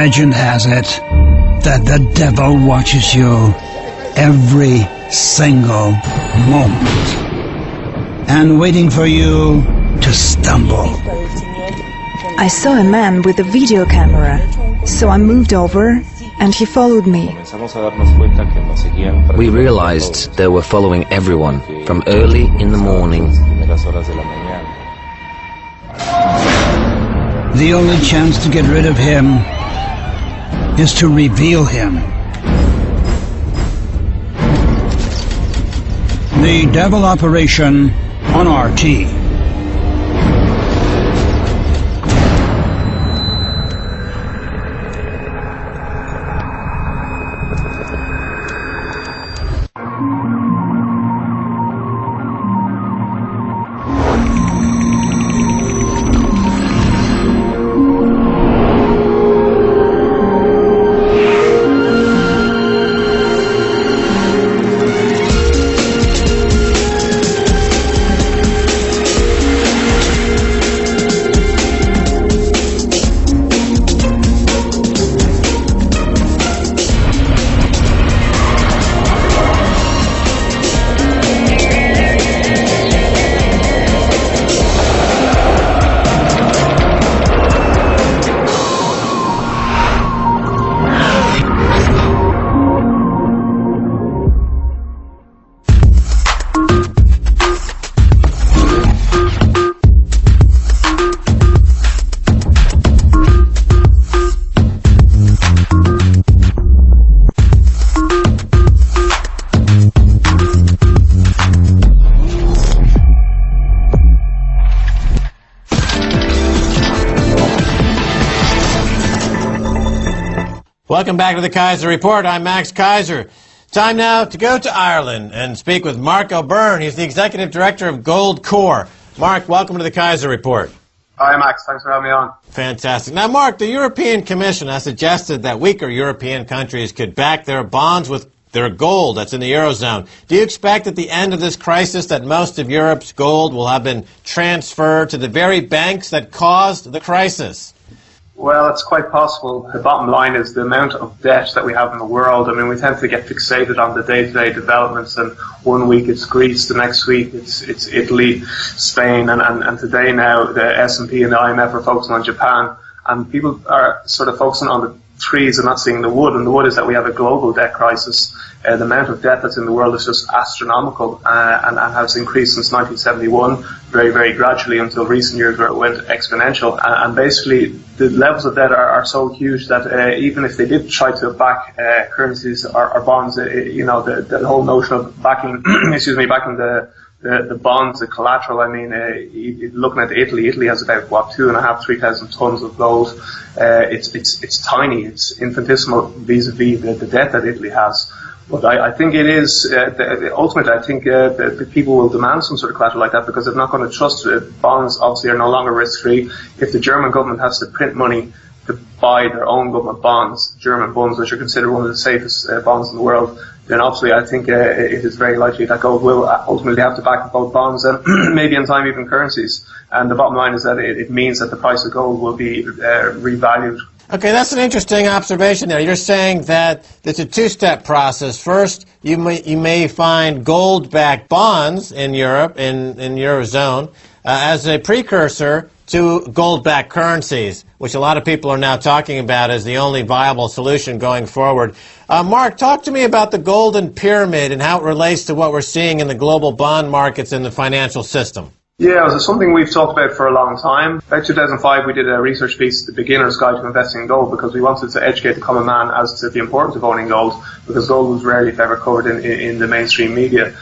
Legend has it that the devil watches you every single moment and waiting for you to stumble. I saw a man with a video camera, so I moved over and he followed me. We realized they were following everyone from early in the morning. The only chance to get rid of him is to reveal him. The Devil Operation on RT. Welcome back to the Keiser Report. I'm Max Keiser. Time now to go to Ireland and speak with Mark O'Byrne. He's the Executive Director of Gold Core. Mark, welcome to the Keiser Report. Hi, Max. Thanks for having me on. Fantastic. Now, Mark, the European Commission has suggested that weaker European countries could back their bonds with their gold that's in the Eurozone. Do you expect at the end of this crisis that most of Europe's gold will have been transferred to the very banks that caused the crisis? Well, it's quite possible. The bottom line is the amount of debt that we have in the world. I mean, we tend to get fixated on the day-to-day developments, and one week it's Greece, the next week it's Italy, Spain, and today now the S&P and the IMF are focusing on Japan, and people are sort of focusing on the trees and not seeing the wood, and the wood is that we have a global debt crisis. The amount of debt that's in the world is just astronomical and has increased since 1971 very, very gradually until recent years where it went exponential. And basically the levels of debt are so huge that even if they did try to back currencies or bonds, the whole notion of backing, backing the bonds, the collateral, I mean, looking at Italy has about, 2,500–3,000 tons of gold. It's tiny, it's infinitesimal vis-a-vis the debt that Italy has. But I think it is, ultimately, I think the people will demand some sort of collateral like that because they're not going to trust bonds. Obviously are no longer risk-free. If the German government has to print money to buy their own government bonds, German bonds, which are considered one of the safest bonds in the world, then obviously I think it is very likely that gold will ultimately have to back both bonds and maybe in time even currencies. And the bottom line is that it means that the price of gold will be revalued. Okay, that's an interesting observation there. You're saying that it's a two-step process. First, you may find gold-backed bonds in Europe, in Eurozone, as a precursor to gold-backed currencies, which a lot of people are now talking about as the only viable solution going forward. Mark, talk to me about the golden pyramid and how it relates to what we're seeing in the global bond markets and the financial system. Yeah, it's something we've talked about for a long time. About 2005, we did a research piece, The Beginner's Guide to Investing in Gold, because we wanted to educate the common man as to the importance of owning gold, because gold was rarely, if ever, covered in the mainstream media.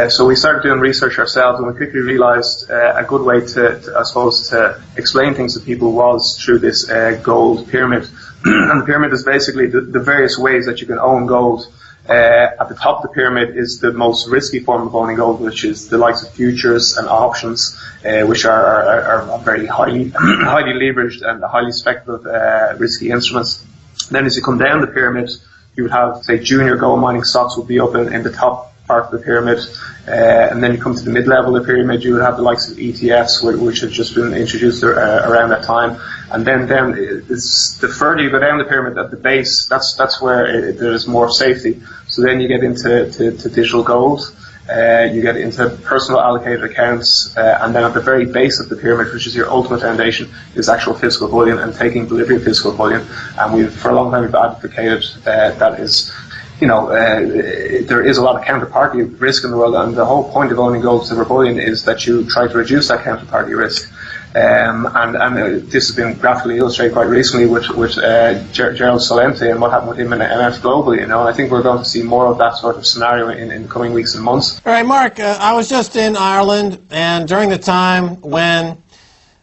So we started doing research ourselves, and we quickly realized a good way to explain things to people was through this gold pyramid. And the pyramid is basically the various ways that you can own gold. At the top of the pyramid is the most risky form of owning gold, which is the likes of futures and options, which are very highly leveraged and highly speculative, risky instruments. Then as you come down the pyramid, you would have, say, junior gold mining stocks would be up in the top part of the pyramid. And then you come to the mid-level of the pyramid, you would have the likes of ETFs, which had just been introduced around that time. And then the further you go down the pyramid at the base, that's where there's more safety. So then you get into digital gold. You get into personal allocated accounts, and then at the very base of the pyramid, which is your ultimate foundation, is actual physical bullion and taking delivery of physical bullion. And for a long time we've advocated that is, there is a lot of counterparty risk in the world, and the whole point of owning gold, silver bullion is that you try to reduce that counterparty risk. And this has been graphically illustrated quite recently with Gerald Salente and what happened with him in MF Global, and I think we're going to see more of that sort of scenario in the coming weeks and months. All right, Mark, I was just in Ireland, and during the time when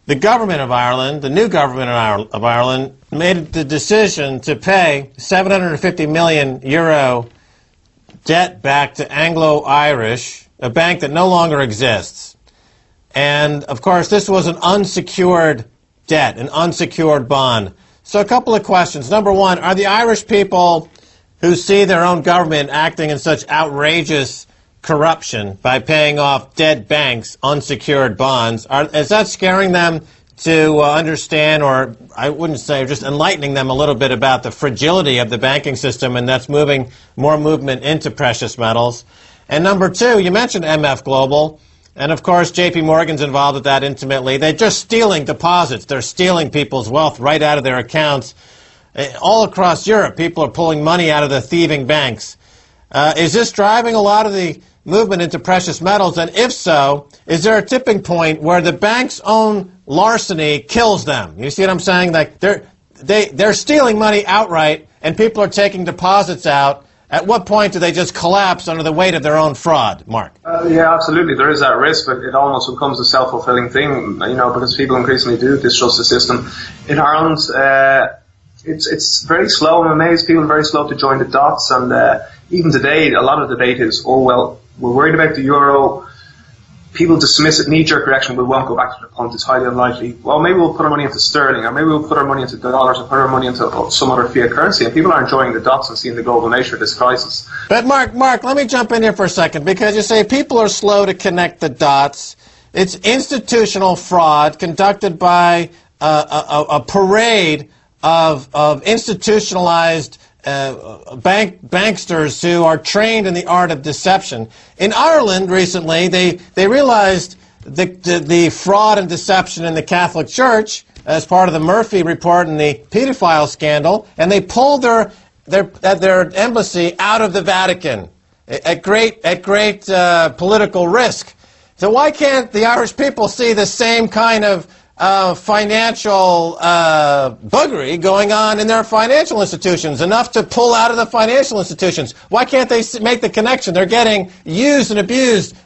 the government of Ireland, the new government of Ireland, made the decision to pay €750 million debt back to Anglo-Irish, a bank that no longer exists. And, of course, this was an unsecured debt, an unsecured bond. So a couple of questions. Number one, are the Irish people who see their own government acting in such outrageous corruption by paying off dead banks, unsecured bonds, is that scaring them to understand, or I wouldn't say, just enlightening them a little bit about the fragility of the banking system, and that's moving more movement into precious metals? And number two, you mentioned MF Global. And, of course, J.P. Morgan's involved with that intimately. They're just stealing deposits. They're stealing people's wealth right out of their accounts. All across Europe, people are pulling money out of the thieving banks. Is this driving a lot of the movement into precious metals? And if so, is there a tipping point where the bank's own larceny kills them? You see what I'm saying? Like they're stealing money outright, and people are taking deposits out. At what point do they just collapse under the weight of their own fraud, Mark? Yeah, absolutely. There is that risk, but it almost becomes a self-fulfilling thing, because people increasingly do distrust the system. In Ireland, it's very slow. I'm amazed people are very slow to join the dots. And even today, a lot of the debate is, we're worried about the euro. People dismiss it, knee-jerk reaction, we won't go back to the punt, it's highly unlikely. Well, maybe we'll put our money into sterling, or maybe we'll put our money into dollars, or put our money into some other fiat currency, and people are enjoying the dots and seeing the global nature of this crisis. But Mark, let me jump in here for a second, because you say people are slow to connect the dots. It's institutional fraud conducted by a parade of institutionalized banksters who are trained in the art of deception. In Ireland recently, they realized the fraud and deception in the Catholic Church as part of the Murphy report and the pedophile scandal, and they pulled their embassy out of the Vatican at great political risk. So why can't the Irish people see the same kind of financial buggery going on in their financial institutions, enough to pull out of the financial institutions? Why can't they make the connection? They're getting used and abused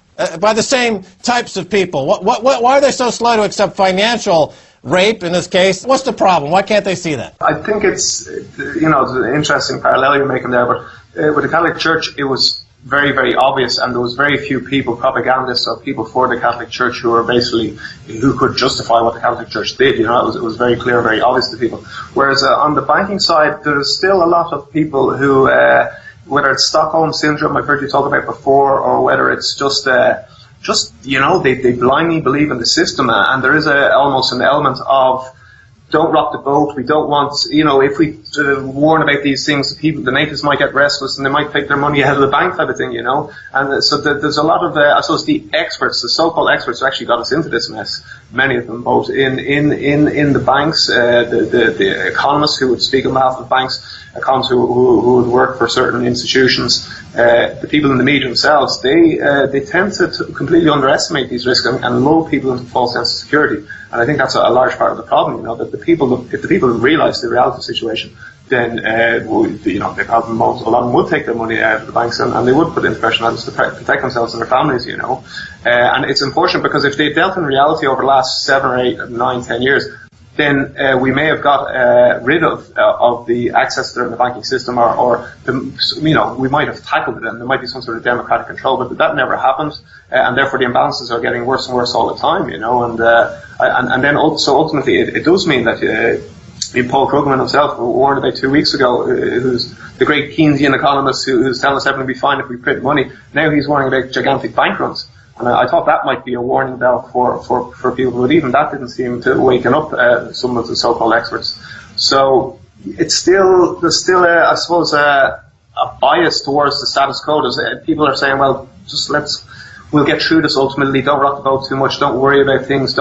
by the same types of people. Why are they so slow to accept financial rape in this case? What's the problem? Why can't they see that? I think it's an interesting parallel you're making there, but with the Catholic Church, it was very, very obvious, and there was very few people, propagandists or people for the Catholic Church who could justify what the Catholic Church did. It was very clear, very obvious to people. Whereas on the banking side, there's still a lot of people who, whether it's Stockholm Syndrome, I've heard you talk about before, or whether it's just they blindly believe in the system, and there is almost an element of, don't rock the boat. We don't want, if we warn about these things, the natives might get restless and they might take their money out of the bank type of thing, And so there's a lot of, I suppose, the experts, the so-called experts who actually got us into this mess, many of them, both in the banks, the economists who would speak on behalf of banks, economists who would work for certain institutions, the people in the media themselves, they tend to completely underestimate these risks and lull people into a false sense of security. And I think that's a large part of the problem, that if the people realize the reality of the situation, then, a lot of them would take their money out of the banks and they would put into pressure to protect themselves and their families, And it's unfortunate because if they dealt in reality over the last 7 or 8, 9, 10 years, then we may have got rid of the access to the banking system, or we might have tackled it, and there might be some sort of democratic control, but that never happened, and therefore the imbalances are getting worse and worse all the time, And then also ultimately it does mean that Paul Krugman himself warned about 2 weeks ago, who's the great Keynesian economist who's telling us everything will be fine if we print money. Now he's warning about gigantic bank runs. And I thought that might be a warning bell for people, but even that didn't seem to waken up some of the so-called experts. So there's still I suppose, a bias towards the status quo. People are saying, well, we'll get through this ultimately. Don't rock the boat too much. Don't worry about things.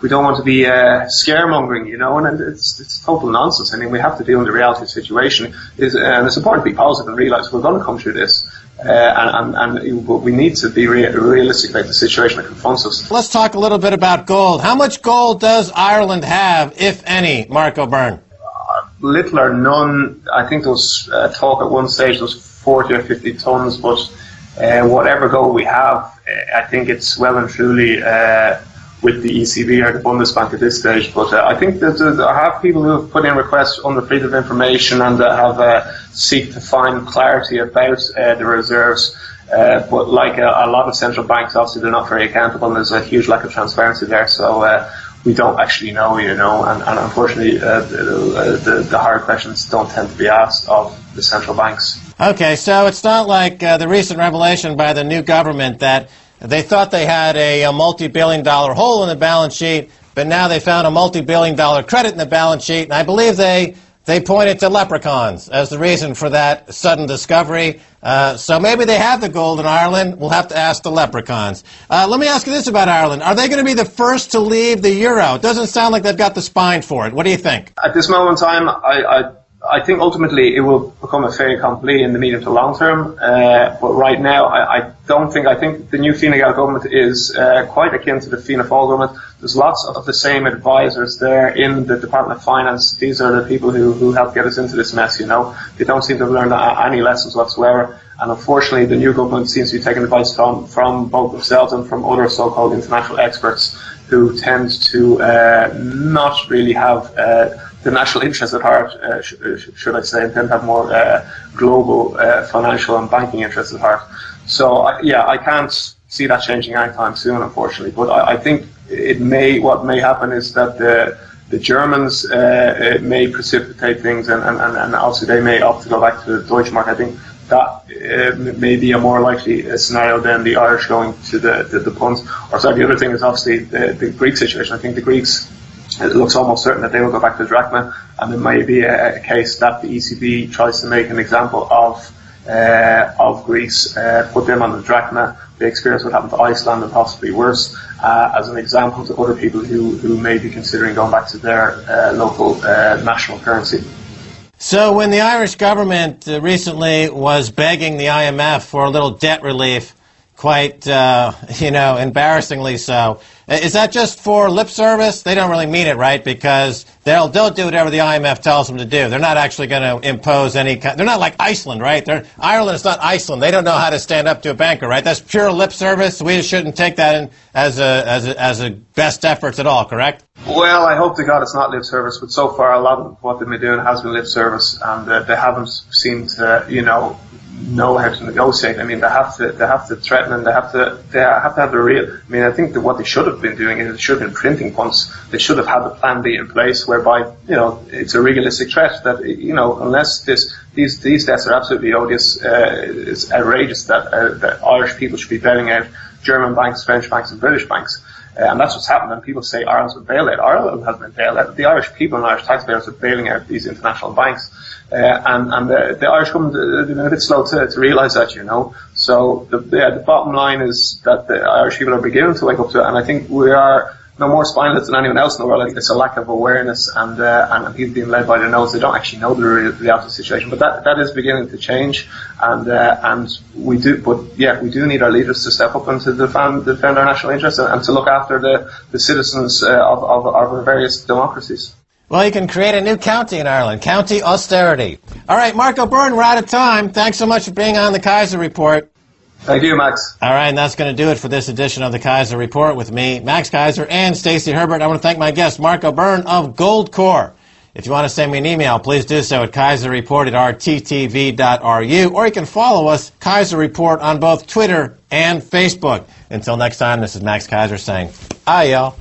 We don't want to be scaremongering, and it's total nonsense. I mean, we have to deal with the reality of the situation, and it's important to be positive and realise we're going to come through this, but we need to be realistic about the situation that confronts us. Let's talk a little bit about gold. How much gold does Ireland have, if any, Marco Byrne? Little or none. I think there was talk at one stage there was 40 or 50 tons, but whatever gold we have, I think it's well and truly with the ECB or the Bundesbank at this stage. But I think that I have people who have put in requests on the freedom of information and have seek to find clarity about the reserves. But like a lot of central banks, obviously they're not very accountable, and there's a huge lack of transparency there. So we don't actually know, and unfortunately the hard questions don't tend to be asked of the central banks. Okay, so it's not like the recent revelation by the new government that they thought they had a multi-billion-dollar hole in the balance sheet, but now they found a multi-billion-dollar credit in the balance sheet, and I believe they pointed to leprechauns as the reason for that sudden discovery. So maybe they have the gold in Ireland. We'll have to ask the leprechauns. Let me ask you this about Ireland. Are they going to be the first to leave the euro? It doesn't sound like they've got the spine for it. What do you think? At this moment in time, I think ultimately it will become a fait accompli in the medium to long term. But right now, I think the new Fine Gael government is quite akin to the Fianna Fáil government. There's lots of the same advisors there in the Department of Finance. These are the people who helped get us into this mess, They don't seem to have learned any lessons whatsoever. And unfortunately, the new government seems to be taking advice from both themselves and from other so-called international experts who tend to not really have the national interest at heart, should I say, and tend to have more global financial and banking interests at heart. So, I can't see that changing anytime soon, unfortunately. But I think what may happen is that the Germans may precipitate things, and obviously they may opt to go back to the Deutsche Mark. I think that may be a more likely scenario than the Irish going to the punds. The other thing is obviously the Greek situation. I think the Greeks, it looks almost certain that they will go back to the drachma, and there may be a case that the ECB tries to make an example of Greece, put them on the drachma. They experience what happened to Iceland and possibly worse, as an example to other people who may be considering going back to their local national currency. So when the Irish government recently was begging the IMF for a little debt relief, quite, embarrassingly so, is that just for lip service? They don't really mean it, right? Because they'll do whatever the IMF tells them to do. They're not actually going to impose any kind. They're not like Iceland, right? Ireland is not Iceland. They don't know how to stand up to a banker, right? That's pure lip service. We shouldn't take that in as a best efforts at all, correct? Well, I hope to God it's not lip service, but so far a lot of what they've been doing has been lip service, and they haven't seemed to, know how to negotiate. I mean, they have to threaten, and they have to have the real. I mean, I think that what they should have been doing is they should have been printing funds. They should have had the plan B in place, whereby it's a realistic threat that unless these debts are absolutely odious, it's outrageous that Irish people should be bailing out German banks, French banks, and British banks. And that's what's happened. And people say Ireland's been bailed out. Ireland has been bailed out. The Irish people and Irish taxpayers are bailing out these international banks. And the Irish government have been a bit slow to realise that, So the bottom line is that the Irish people are beginning to wake up to it. And I think we are no more spineless than anyone else in the world. I think it's a lack of awareness and people being led by their nose. They don't actually know the reality of the situation. But that is beginning to change. And we do need our leaders to step up and to defend our national interests and to look after the citizens of our various democracies. Well, you can create a new county in Ireland, County Austerity. All right, Marco Byrne, we're out of time. Thanks so much for being on the Keiser Report. Thank you, Max. All right, and that's going to do it for this edition of the Keiser Report with me, Max Keiser, and Stacey Herbert. I want to thank my guest, Marco Byrne of Goldcore. If you want to send me an email, please do so at keiserreport@rttv.ru, or you can follow us, Keiser Report, on both Twitter and Facebook. Until next time, this is Max Keiser saying, bye, y'all.